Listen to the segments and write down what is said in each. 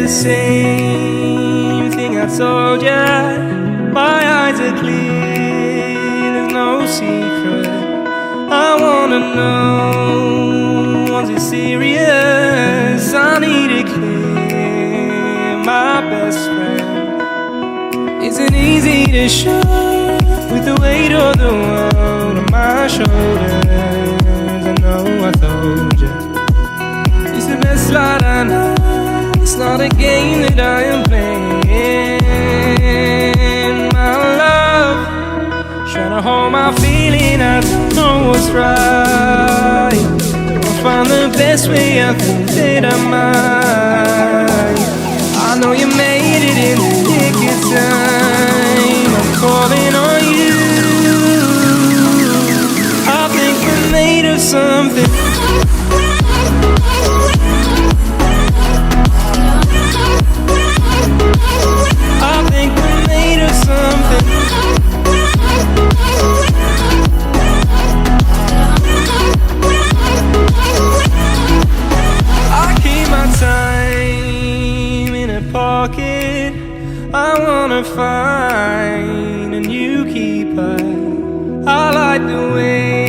the same thing I told ya. My eyes are clear, there's no secret. I wanna know, was it serious? I need it clear, my best friend. Isn't easy to show with the weight of the world on my shoulders. I know I told you, it's the best light I know. It's not a game that I am playing. My love, trying to hold my feeling, I don't know what's right. I'll find the best way, I think that I might. I know you made it in the nick of time. I'm calling on you. I think we're made of something. I think we're made of something. I keep my time in a pocket. I wanna find a new keeper. I like the way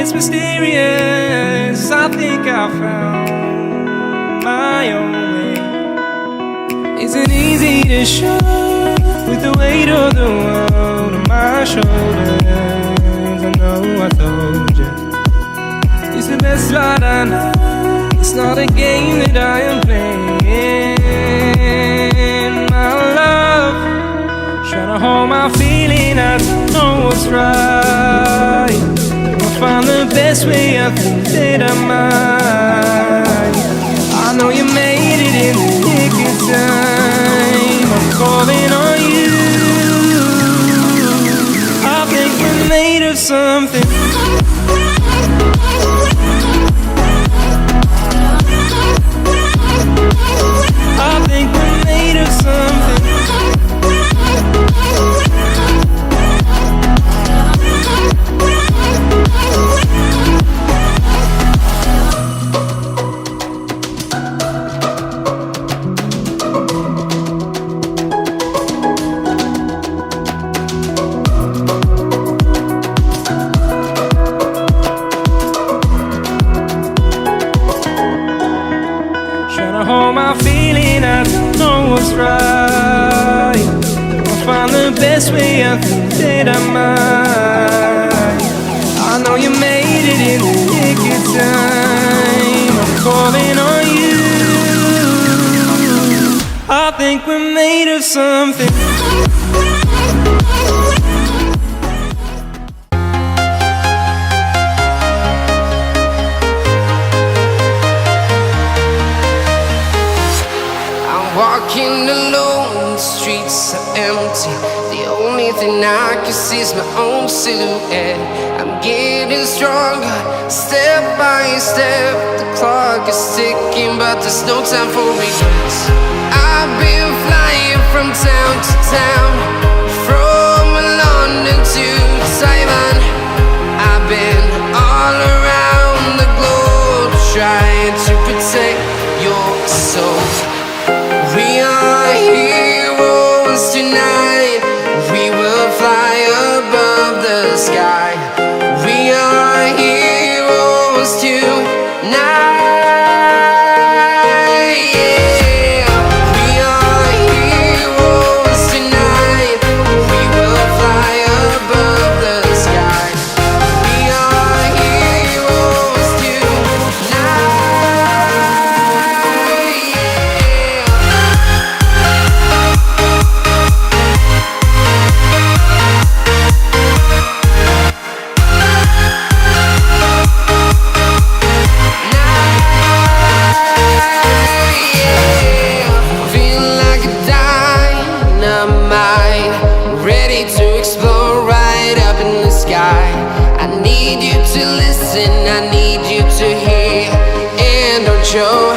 it's mysterious. I think I found my own way. Isn't easy to show with the weight of the world on my shoulders. I know I told you, it's the best light I know. It's not a game that I am playing. My love, trying to hold my feeling, I don't know what's right. I'll find the best way, I think that I might. I know you made it in the nick of time. I'm calling on you. I think we're made of something. I think we're made of something. Trying to hold my feeling, I don't know what's right. I'll find the best way, I think that I might. I know you made it in the nick of time. I'm calling on you. I think we're made of something. Walking alone, the streets are empty. The only thing I can see is my own silhouette. I'm getting stronger, step by step. The clock is ticking, but there's no time for regrets. I've been flying from town to town, from London to Taiwan. I've been all around the globe, trying to protect your soul. We are heroes tonight. We will fly above the sky. We are heroes tonight. Yeah. We are heroes tonight. We will fly above the sky. We are heroes tonight. I need you to listen, I need you to hear, and don't show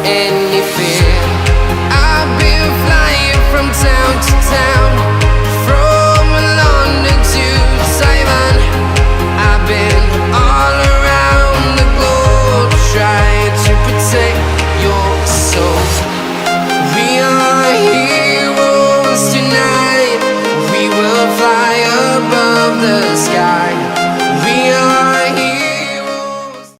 any fear. I've been flying from town to town,